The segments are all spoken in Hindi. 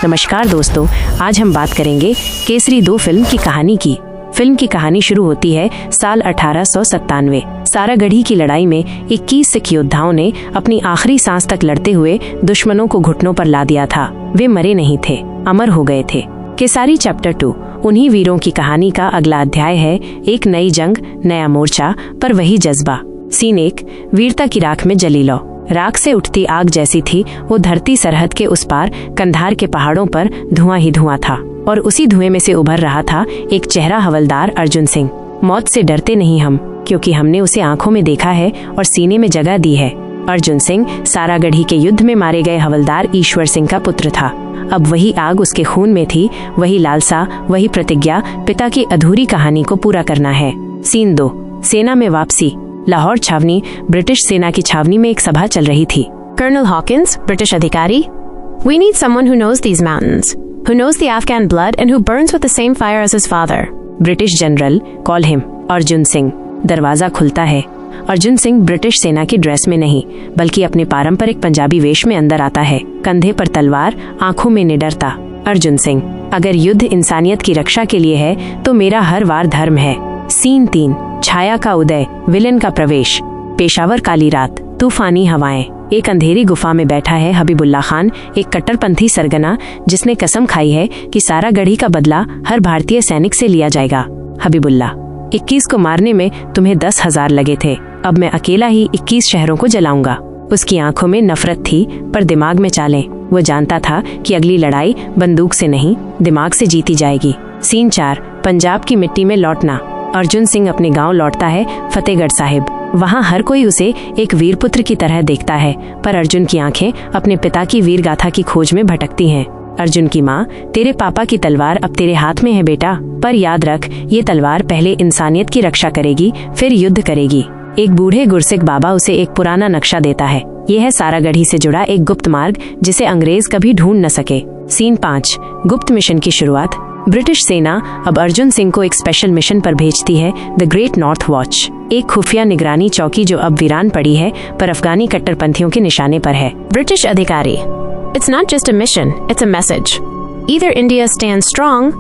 नमस्कार दोस्तों, आज हम बात करेंगे केसरी 2 फिल्म की कहानी की। फिल्म की कहानी शुरू होती है साल 1897। सारागढ़ी की लड़ाई में 21 सिख योद्धाओं ने अपनी आखिरी सांस तक लड़ते हुए दुश्मनों को घुटनों पर ला दिया था। वे मरे नहीं थे, अमर हो गए थे। केसरी चैप्टर 2 उन्हीं वीरों की कहानी का अगला अध्याय है। एक नई जंग, नया मोर्चा, पर वही जज्बा। सीन 1, वीरता की राख में जली लौ। राख से उठती आग जैसी थी वो धरती। सरहद के उस पार कंधार के पहाड़ों पर धुआं ही धुआं था और उसी धुएं में से उभर रहा था एक चेहरा, हवलदार अर्जुन सिंह। मौत से डरते नहीं हम, क्योंकि हमने उसे आंखों में देखा है और सीने में जगह दी है। अर्जुन सिंह सारागढ़ी के युद्ध में मारे गए हवलदार ईश्वर सिंह का पुत्र था। अब वही आग उसके खून में थी, वही लालसा, वही प्रतिज्ञा। पिता की अधूरी कहानी को पूरा करना है। सीन 2, सेना में वापसी। लाहौर छावनी, ब्रिटिश सेना की छावनी में एक सभा चल रही थी। Colonel Hawkins, British अधिकारी, we need someone who knows these mountains, who knows the Afghan blood and who burns with the same fire as his father. British general, call him Arjun Singh. दरवाजा खुलता है। अर्जुन सिंह ब्रिटिश सेना की ड्रेस में नहीं, बल्कि अपने पारंपरिक पंजाबी वेश में अंदर आता है। कंधे पर तलवार, आंखों में निडरता। अर्जुन सिंह, अगर युद्ध इंसानियत की रक्षा के लिए है तो मेरा हर वार धर्म है। सीन 3, छाया का उदय, विलेन का प्रवेश। पेशावर, काली रात, तूफानी हवाएं। एक अंधेरी गुफा में बैठा है हबीबुल्ला खान, एक कट्टरपंथी सरगना जिसने कसम खाई है कि सारागढ़ी का बदला हर भारतीय सैनिक से लिया जाएगा। हबीबुल्ला, 21 को मारने में तुम्हें 10,000 लगे थे, अब मैं अकेला ही 21 शहरों को जलाऊंगा। उसकी आंखों में नफरत थी, पर दिमाग में चालें। वो जानता था कि अगली लड़ाई बंदूक से नहीं, दिमाग से जीती जाएगी। सीन 4, पंजाब की मिट्टी में लौटना। अर्जुन सिंह अपने गांव लौटता है, फतेहगढ़ साहिब। वहां हर कोई उसे एक वीरपुत्र की तरह देखता है, पर अर्जुन की आंखें अपने पिता की वीर गाथा की खोज में भटकती हैं। अर्जुन की माँ, तेरे पापा की तलवार अब तेरे हाथ में है बेटा, पर याद रख, ये तलवार पहले इंसानियत की रक्षा करेगी, फिर युद्ध करेगी। एक बूढ़े गुरसिख बाबा उसे एक पुराना नक्शा देता है। ये है सारागढ़ी से जुड़ा एक गुप्त मार्ग जिसे अंग्रेज कभी ढूंढ न सके। सीन 5, गुप्त मिशन की शुरुआत। ब्रिटिश सेना अब अर्जुन सिंह को एक स्पेशल मिशन पर भेजती है, द ग्रेट नॉर्थ वॉच। एक खुफिया निगरानी चौकी जो अब वीरान पड़ी है, पर अफगानी कट्टरपंथियों के निशाने पर है। British अधिकारी, it's not just a mission, it's a message. Either India stands strong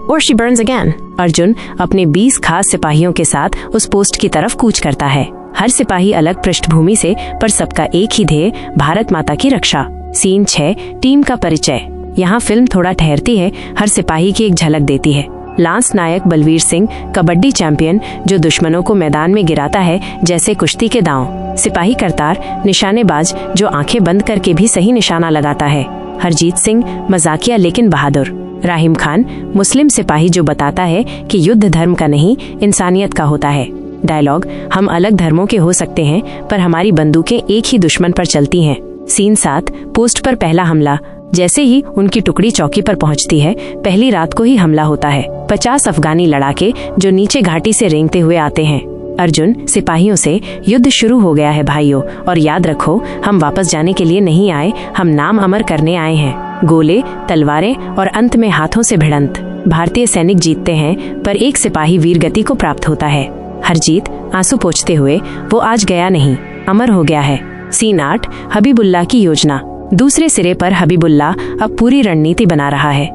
or she burns again. Arjun अपने 20 खास सिपाहियों के साथ उस पोस्ट की तरफ कूच करता है। हर सिपाही अलग पृष्ठभूमि से, पर सबका एक ही ध्येय, भारत माता की रक्षा। सीन 6, टीम का परिचय। यहाँ फिल्म थोड़ा ठहरती है, हर सिपाही की एक झलक देती है। लांस नायक बलवीर सिंह, कबड्डी चैंपियन जो दुश्मनों को मैदान में गिराता है जैसे कुश्ती के दांव। सिपाही करतार, निशानेबाज जो आंखें बंद करके भी सही निशाना लगाता है। हरजीत सिंह, मजाकिया लेकिन बहादुर। राहिम खान, मुस्लिम सिपाही जो बताता है कि युद्ध धर्म का नहीं, इंसानियत का होता है। डायलॉग, हम अलग धर्मों के हो सकते हैं, पर हमारी बंदूकें एक ही दुश्मन पर चलती हैं। सीन 7, पोस्ट पर पहला हमला। जैसे ही उनकी टुकड़ी चौकी पर पहुंचती है, पहली रात को ही हमला होता है। 50 अफगानी लड़ाके जो नीचे घाटी से रेंगते हुए आते हैं। अर्जुन सिपाहियों से, युद्ध शुरू हो गया है भाइयों, और याद रखो, हम वापस जाने के लिए नहीं आए, हम नाम अमर करने आए हैं। गोले, तलवारें और अंत में हाथों से भिड़ंत। भारतीय सैनिक जीतते हैं, पर एक सिपाही वीरगति को प्राप्त होता है। हरजीत आंसू पोंछते हुए, वो आज गया नहीं, अमर हो गया है। सीन 8, हबीबुल्ला की योजना। दूसरे सिरे पर हबीबुल्ला अब पूरी रणनीति बना रहा है।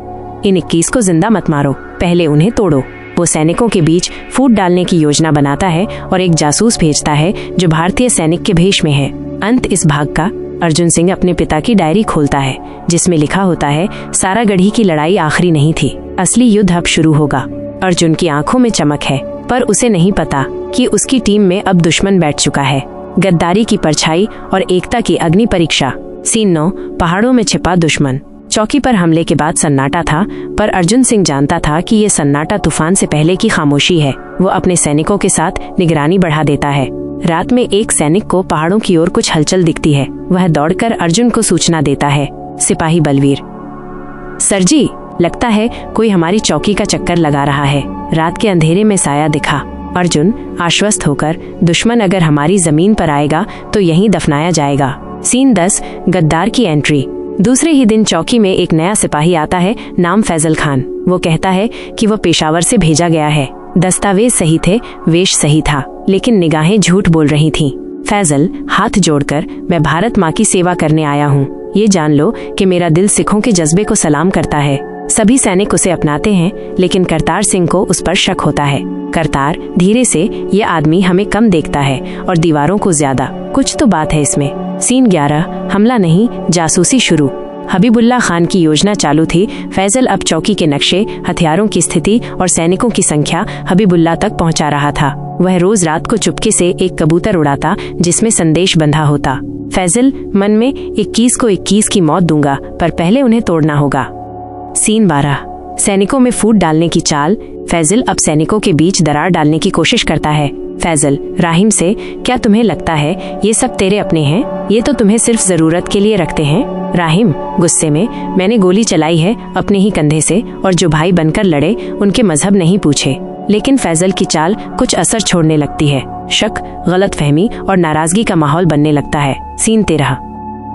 इन 21 को जिंदा मत मारो, पहले उन्हें तोड़ो। वो सैनिकों के बीच फूट डालने की योजना बनाता है और एक जासूस भेजता है जो भारतीय सैनिक के भेष में है। अंत इस भाग का, अर्जुन सिंह अपने पिता की डायरी खोलता है जिसमें लिखा होता है, सारागढ़ी की लड़ाई आखिरी नहीं थी, असली युद्ध अब शुरू होगा। अर्जुन की आंखों में चमक है, पर उसे नहीं पता कि उसकी टीम में अब दुश्मन बैठ चुका है। गद्दारी की परछाई और एकता की अग्नि परीक्षा। सीन 9, पहाड़ों में छिपा दुश्मन। चौकी पर हमले के बाद सन्नाटा था, पर अर्जुन सिंह जानता था कि ये सन्नाटा तूफान से पहले की खामोशी है। वो अपने सैनिकों के साथ निगरानी बढ़ा देता है। रात में एक सैनिक को पहाड़ों की ओर कुछ हलचल दिखती है। वह दौड़कर अर्जुन को सूचना देता है। सिपाही बलवीर, सर जी, लगता है कोई हमारी चौकी का चक्कर लगा रहा है। रात के अंधेरे में साया दिखा। अर्जुन आश्वस्त होकर, दुश्मन अगर हमारी जमीन पर आएगा तो यहीं दफनाया जाएगा। सीन 10, गद्दार की एंट्री। दूसरे ही दिन चौकी में एक नया सिपाही आता है, नाम फैजल खान। वो कहता है कि वो पेशावर से भेजा गया है। दस्तावेज सही थे, वेश सही था, लेकिन निगाहें झूठ बोल रही थीं। फैजल हाथ जोड़कर, मैं भारत माँ की सेवा करने आया हूँ, ये जान लो कि मेरा दिल सिखों के जज्बे को सलाम करता है। सभी सैनिक उसे अपनाते हैं, लेकिन करतार सिंह को उस पर शक होता है। करतार धीरे से, ये आदमी हमें कम देखता है और दीवारों को ज्यादा, कुछ तो बात है इसमें। सीन 11, हमला नहीं, जासूसी शुरू। हबीबुल्लाह खान की योजना चालू थी। फैजल अब चौकी के नक्शे, हथियारों की स्थिति और सैनिकों की संख्या हबीबुल्लाह तक पहुंचा रहा था। वह रोज रात को चुपके से एक कबूतर उड़ाता जिसमें संदेश बंधा होता। फैजल मन में 21 को 21 की मौत दूंगा, पर पहले उन्हें तोड़ना होगा। सीन 12, सैनिकों में फूट डालने की चाल। फैजल अब सैनिकों के बीच दरार डालने की कोशिश करता है। फैजल राहिम से, क्या तुम्हें लगता है ये सब तेरे अपने हैं? ये तो तुम्हें सिर्फ जरूरत के लिए रखते हैं। राहिम गुस्से में, मैंने गोली चलाई है अपने ही कंधे से, और जो भाई बनकर लड़े उनके मजहब नहीं पूछे। लेकिन फैजल की चाल कुछ असर छोड़ने लगती है। शक, गलतफहमी और नाराजगी का माहौल बनने लगता है। सीन 13,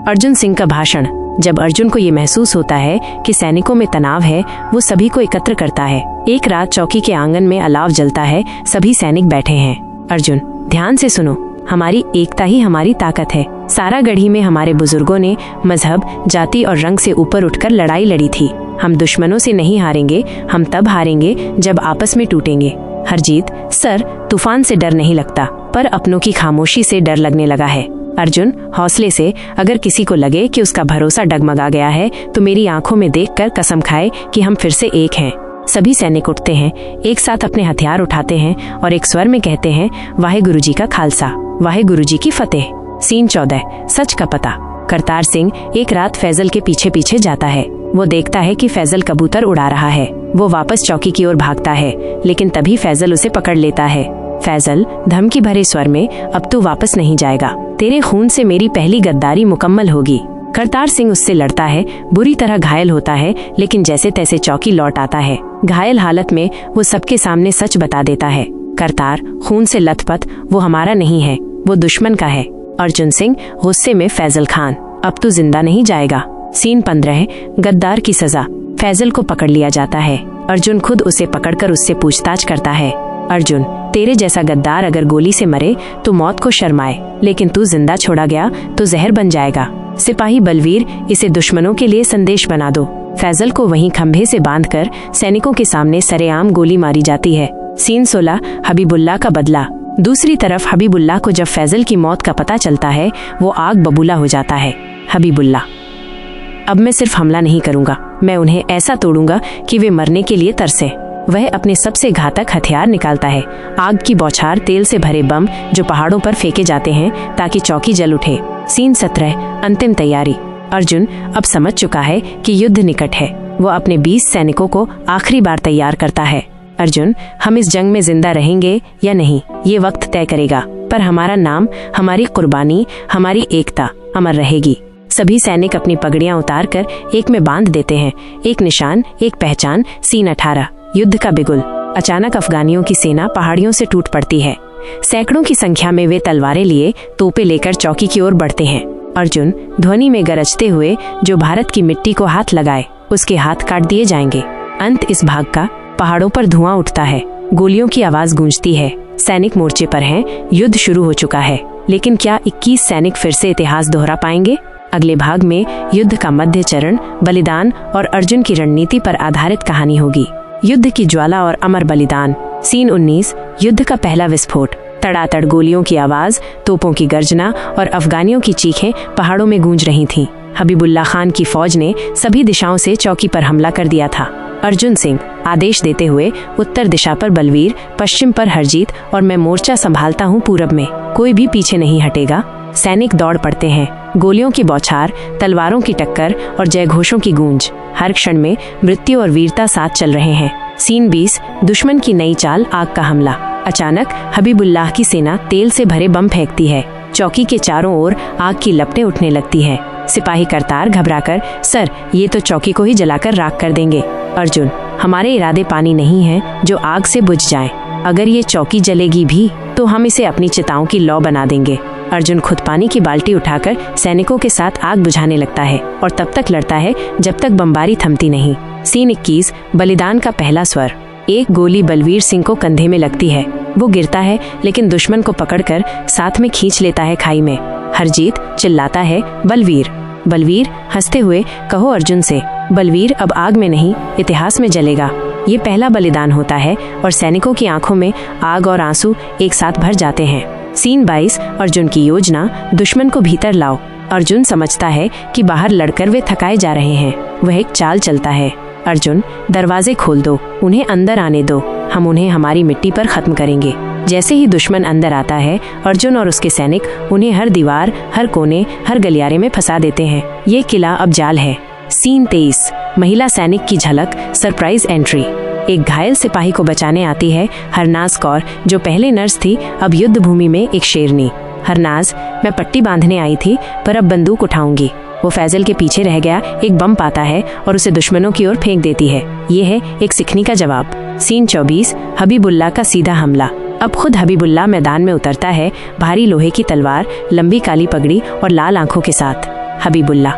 अर्जुन सिंह का भाषण। जब अर्जुन को ये महसूस होता है कि सैनिकों में तनाव है, वो सभी को एकत्र करता है। एक रात चौकी के आंगन में अलाव जलता है, सभी सैनिक बैठे हैं। अर्जुन, ध्यान से सुनो, हमारी एकता ही हमारी ताकत है। सारा गढ़ी में हमारे बुजुर्गों ने मजहब, जाति और रंग से ऊपर उठकर लड़ाई लड़ी थी। हम दुश्मनों से नहीं हारेंगे, हम तब हारेंगे जब आपस में टूटेंगे। हरजीत, सर, तूफान से डर नहीं लगता, पर अपनों की खामोशी से डर लगने लगा है। अर्जुन हौसले से, अगर किसी को लगे कि उसका भरोसा डगमगा गया है तो मेरी आंखों में देखकर कसम खाए कि हम फिर से एक हैं। सभी सैनिक उठते हैं, एक साथ अपने हथियार उठाते हैं और एक स्वर में कहते हैं, वाहेगुरु जी का खालसा, वाहेगुरु जी की फतेह। सीन 14, सच का पता। करतार सिंह एक रात फैजल के पीछे पीछे जाता है। वो देखता है कि फैजल कबूतर उड़ा रहा है। वो वापस चौकी की ओर भागता है, लेकिन तभी फैजल उसे पकड़ लेता है। फैजल धमकी भरे स्वर में, अब तू वापस नहीं जाएगा, तेरे खून से मेरी पहली गद्दारी मुकम्मल होगी। करतार सिंह उससे लड़ता है, बुरी तरह घायल होता है, लेकिन जैसे तैसे चौकी लौट आता है। घायल हालत में वो सबके सामने सच बता देता है। करतार खून से लथपथ, वो हमारा नहीं है, वो दुश्मन का है। अर्जुन सिंह गुस्से में, फैजल खान, अब तू जिंदा नहीं जाएगा। सीन 15, गद्दार की सजा। फैजल को पकड़ लिया जाता है। अर्जुन खुद उसे पकड़कर उससे पूछताछ करता है। अर्जुन, तेरे जैसा गद्दार अगर गोली से मरे तो मौत को शर्माए, लेकिन तू जिंदा छोड़ा गया तो जहर बन जाएगा। सिपाही बलवीर, इसे दुश्मनों के लिए संदेश बना दो। फैजल को वहीं खंभे से बांधकर सैनिकों के सामने सरेआम गोली मारी जाती है। सीन 16, हबीबुल्लाह का बदला। दूसरी तरफ हबीबुल्लाह को जब फैजल की मौत का पता चलता है, वो आग बबूला हो जाता है। हबीबुल्लाह, अब मैं सिर्फ हमला नहीं करूंगा, मैं उन्हें ऐसा तोड़ूंगा कि वे मरने के लिए तरसे। वह अपने सबसे घातक हथियार निकालता है, आग की बौछार, तेल से भरे बम जो पहाड़ों पर फेंके जाते हैं ताकि चौकी जल उठे। सीन 17, अंतिम तैयारी। अर्जुन अब समझ चुका है कि युद्ध निकट है। वो अपने 20 सैनिकों को आखिरी बार तैयार करता है। अर्जुन, हम इस जंग में जिंदा रहेंगे या नहीं, ये वक्त तय करेगा, पर हमारा नाम, हमारी कुर्बानी, हमारी एकता अमर रहेगी। सभी सैनिक अपनी पगड़ियां उतारकर एक में बांध देते हैं। एक निशान, एक पहचान। सीन 18, युद्ध का बिगुल। अचानक अफगानियों की सेना पहाड़ियों से टूट पड़ती है। सैकड़ों की संख्या में वे तलवारें लिए, तोपें लेकर चौकी की ओर बढ़ते हैं। अर्जुन ध्वनि में गरजते हुए, जो भारत की मिट्टी को हाथ लगाए उसके हाथ काट दिए जाएंगे। अंत इस भाग का। पहाड़ों पर धुआं उठता है, गोलियों की आवाज गूंजती है। सैनिक मोर्चे पर हैं, युद्ध शुरू हो चुका है। लेकिन क्या 21 सैनिक फिर से इतिहास दोहरा पाएंगे? अगले भाग में युद्ध का मध्य चरण, बलिदान और अर्जुन की रणनीति पर आधारित कहानी होगी। युद्ध की ज्वाला और अमर बलिदान। सीन 19, युद्ध का पहला विस्फोट। तड़ातड़ गोलियों की आवाज, तोपों की गर्जना और अफगानियों की चीखें पहाड़ों में गूंज रही थीं। हबीबुल्लाह खान की फौज ने सभी दिशाओं से चौकी पर हमला कर दिया था। अर्जुन सिंह आदेश देते हुए, उत्तर दिशा पर बलवीर, पश्चिम पर हरजीत और मैं मोर्चा संभालता हूँ पूरब में, कोई भी पीछे नहीं हटेगा। सैनिक दौड़ पड़ते हैं, गोलियों की बौछार, तलवारों की टक्कर और जयघोषों की गूंज। हर क्षण में मृत्यु और वीरता साथ चल रहे हैं। सीन 20, दुश्मन की नई चाल, आग का हमला। अचानक हबीबुल्लाह की सेना तेल से भरे बम फेंकती है। चौकी के चारों ओर आग की लपटें उठने लगती है। सिपाही करतार घबराकर, सर, ये तो चौकी को ही जलाकर राख कर देंगे। अर्जुन, हमारे इरादे पानी नहीं है जो आग से बुझ जाए। अगर ये चौकी जलेगी भी तो हम इसे अपनी चिताओं की लौ बना देंगे। अर्जुन खुद पानी की बाल्टी उठाकर सैनिकों के साथ आग बुझाने लगता है और तब तक लड़ता है जब तक बमबारी थमती नहीं। सीन 21, बलिदान का पहला स्वर। एक गोली बलवीर सिंह को कंधे में लगती है। वो गिरता है, लेकिन दुश्मन को पकड़कर साथ में खींच लेता है खाई में। हरजीत चिल्लाता है, बलवीर। बलवीर हंसते हुए कहो अर्जुन से, बलवीर अब आग में नहीं इतिहास में जलेगा। ये पहला बलिदान होता है और सैनिकों की आंखों में आग और आंसू एक साथ भर जाते हैं। सीन 22 अर्जुन की योजना, दुश्मन को भीतर लाओ। अर्जुन समझता है कि बाहर लड़कर वे थकाए जा रहे हैं। वह एक चाल चलता है, अर्जुन दरवाजे खोल दो, उन्हें अंदर आने दो, हम उन्हें हमारी मिट्टी पर खत्म करेंगे। जैसे ही दुश्मन अंदर आता है, अर्जुन और उसके सैनिक उन्हें हर दीवार, हर कोने, हर गलियारे में फंसा देते हैं। ये किला अब जाल है। सीन 23 महिला सैनिक की झलक, सरप्राइज एंट्री। एक घायल सिपाही को बचाने आती है हरनाज कौर, जो पहले नर्स थी अब युद्ध भूमि में एक शेरनी। हरनाज, मैं पट्टी बांधने आई थी पर अब बंदूक उठाऊंगी। वो फैजल के पीछे रह गया एक बम पाता है और उसे दुश्मनों की ओर फेंक देती है। ये है एक सिखनी का जवाब। सीन 24 हबीबुल्ला का सीधा हमला। अब खुद हबीबुल्ला मैदान में उतरता है, भारी लोहे की तलवार, लंबी काली पगड़ी और लाल आंखों के साथ। हबीबुल्ला,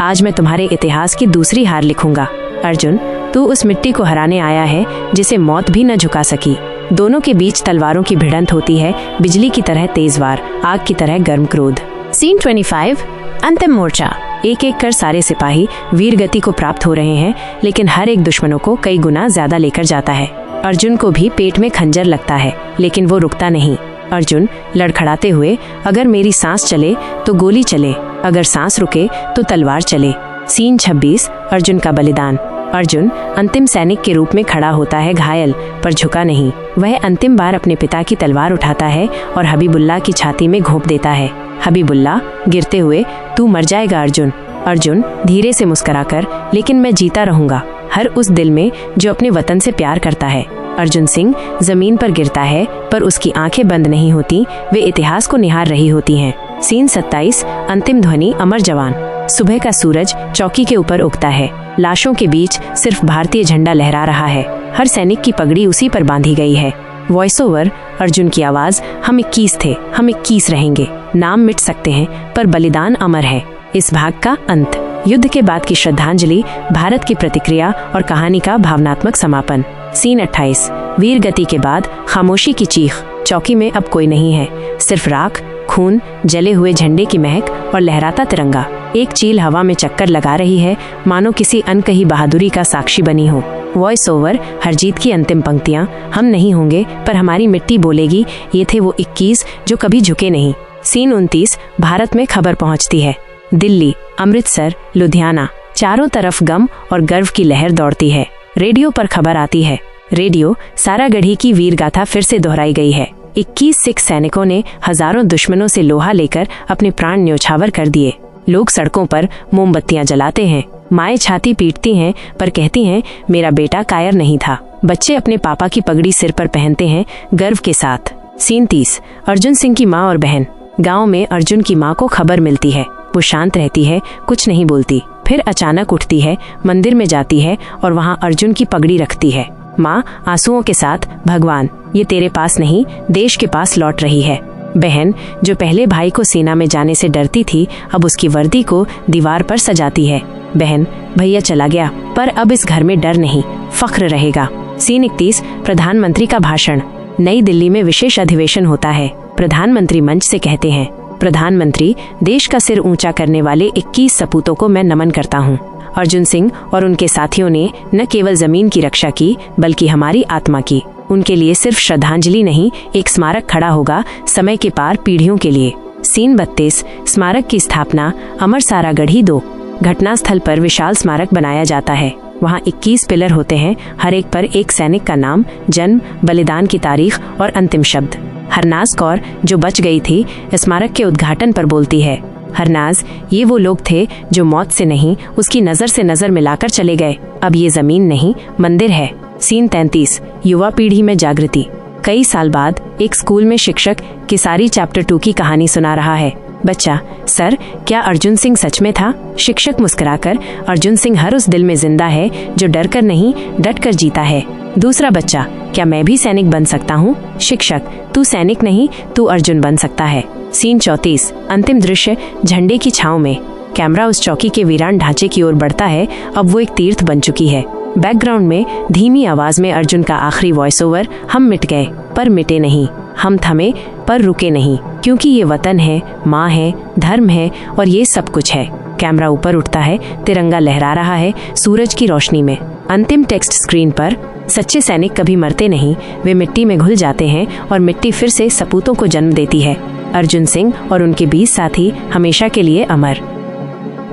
आज मैं तुम्हारे इतिहास की दूसरी हार लिखूंगा। अर्जुन, तू उस मिट्टी को हराने आया है जिसे मौत भी न झुका सकी। दोनों के बीच तलवारों की भिड़ंत होती है, बिजली की तरह तेज वार, आग की तरह गर्म क्रोध। सीन 25 अंतिम मोर्चा। एक एक कर सारे सिपाही वीर गति को प्राप्त हो रहे हैं, लेकिन हर एक दुश्मनों को कई गुना ज्यादा लेकर जाता है। अर्जुन को भी पेट में खंजर लगता है, लेकिन वो रुकता नहीं। अर्जुन लड़खड़ाते हुए, अगर मेरी सांस चले तो गोली चले, अगर सांस रुके तो तलवार चले। सीन 26 अर्जुन का बलिदान। अर्जुन अंतिम सैनिक के रूप में खड़ा होता है, घायल पर झुका नहीं। वह अंतिम बार अपने पिता की तलवार उठाता है और हबीबुल्ला की छाती में घोंप देता है। हबीबुल्ला गिरते हुए, तू मर जाएगा अर्जुन। अर्जुन धीरे से मुस्कुराकर, लेकिन मैं जीता रहूंगा, हर उस दिल में जो अपने वतन से प्यार करता है। अर्जुन सिंह जमीन पर गिरता है, पर उसकी आंखें बंद नहीं होती, वे इतिहास को निहार रही होती हैं। सीन 27 अंतिम ध्वनि, अमर जवान। सुबह का सूरज चौकी के ऊपर उगता है, लाशों के बीच सिर्फ भारतीय झंडा लहरा रहा है। हर सैनिक की पगड़ी उसी पर बांधी गई है। वॉइस ओवर, अर्जुन की आवाज, हम 21 थे, हम 21 रहेंगे। नाम मिट सकते हैं पर बलिदान अमर है। इस भाग का अंत। युद्ध के बाद की श्रद्धांजलि, भारत की प्रतिक्रिया और कहानी का भावनात्मक समापन। सीन 28 वीर गति के बाद खामोशी की चीख। चौकी में अब कोई नहीं है, सिर्फ राख, खून, जले हुए झंडे की महक और लहराता तिरंगा। एक चील हवा में चक्कर लगा रही है, मानो किसी अनकही बहादुरी का साक्षी बनी हो। वॉइस ओवर, हरजीत की अंतिम पंक्तियां, हम नहीं होंगे पर हमारी मिट्टी बोलेगी, ये थे वो 21 जो कभी झुके नहीं। सीन 29 भारत में खबर पहुंचती है। दिल्ली, अमृतसर, लुधियाना, चारों तरफ गम और गर्व की लहर दौड़ती है। रेडियो पर खबर आती है। रेडियो सारागढ़ी की वीर गाथा फिर से दोहराई गई है। 21 सिख सैनिकों ने हजारों दुश्मनों से लोहा लेकर अपने प्राण न्योछावर कर दिए। लोग सड़कों पर मोमबत्तियां जलाते हैं, माएं छाती पीटती हैं पर कहती हैं, मेरा बेटा कायर नहीं था। बच्चे अपने पापा की पगड़ी सिर पर पहनते हैं गर्व के साथ। सीन 30 अर्जुन सिंह की माँ और बहन। गांव में अर्जुन की माँ को खबर मिलती है। वो शांत रहती है, कुछ नहीं बोलती। फिर अचानक उठती है, मंदिर में जाती है और वहाँ अर्जुन की पगड़ी रखती है। माँ आंसुओं के साथ, भगवान ये तेरे पास नहीं देश के पास लौट रही है। बहन जो पहले भाई को सेना में जाने से डरती थी, अब उसकी वर्दी को दीवार पर सजाती है। बहन, भैया चला गया पर अब इस घर में डर नहीं, फख्र रहेगा। सीन 31 प्रधानमंत्री का भाषण। नई दिल्ली में विशेष अधिवेशन होता है। प्रधानमंत्री मंच से कहते हैं, प्रधानमंत्री, देश का सिर ऊंचा करने वाले 21 सपूतों को मैं नमन करता हूँ। अर्जुन सिंह और उनके साथियों ने न केवल जमीन की रक्षा की बल्कि हमारी आत्मा की। उनके लिए सिर्फ श्रद्धांजलि नहीं, एक स्मारक खड़ा होगा समय के पार पीढ़ियों के लिए। सीन 32 स्मारक की स्थापना, अमर सारागढ़ी 2। घटनास्थल पर विशाल स्मारक बनाया जाता है। वहाँ 21 पिलर होते हैं, हर एक पर एक सैनिक का नाम, जन्म, बलिदान की तारीख और अंतिम शब्द। हरनाज कौर जो बच गई थी, स्मारक के उद्घाटन पर बोलती है, हरनाज, ये वो लोग थे जो मौत से नहीं उसकी नजर से नजर मिलाकर चले गए। अब ये जमीन नहीं मंदिर है। सीन 33 युवा पीढ़ी में जागृति। कई साल बाद एक स्कूल में शिक्षक किसारी चैप्टर 2 की कहानी सुना रहा है। बच्चा, सर क्या अर्जुन सिंह सच में था? शिक्षक मुस्कुराकर, अर्जुन सिंह हर उस दिल में जिंदा है जो डर कर नहीं डट कर जीता है। दूसरा बच्चा, क्या मैं भी सैनिक बन सकता हूँ? शिक्षक, तू सैनिक नहीं तू अर्जुन बन सकता है। सीन 34 अंतिम दृश्य, झंडे की छांव में। कैमरा उस चौकी के वीरान ढांचे की ओर बढ़ता है, अब वो एक तीर्थ बन चुकी है। बैकग्राउंड में धीमी आवाज में अर्जुन का आखिरी वॉइस ओवर, हम मिट गए पर मिटे नहीं, हम थमे पर रुके नहीं, क्योंकि ये वतन है, माँ है, धर्म है और ये सब कुछ है। कैमरा ऊपर उठता है, तिरंगा लहरा रहा है सूरज की रोशनी में। अंतिम टेक्स्ट स्क्रीन पर, सच्चे सैनिक कभी मरते नहीं, वे मिट्टी में घुल जाते हैं और मिट्टी फिर से सपूतों को जन्म देती है। अर्जुन सिंह और उनके 20 साथी हमेशा के लिए अमर।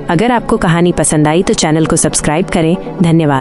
अगर आपको कहानी पसंद आई तो चैनल को सब्सक्राइब करें। धन्यवाद।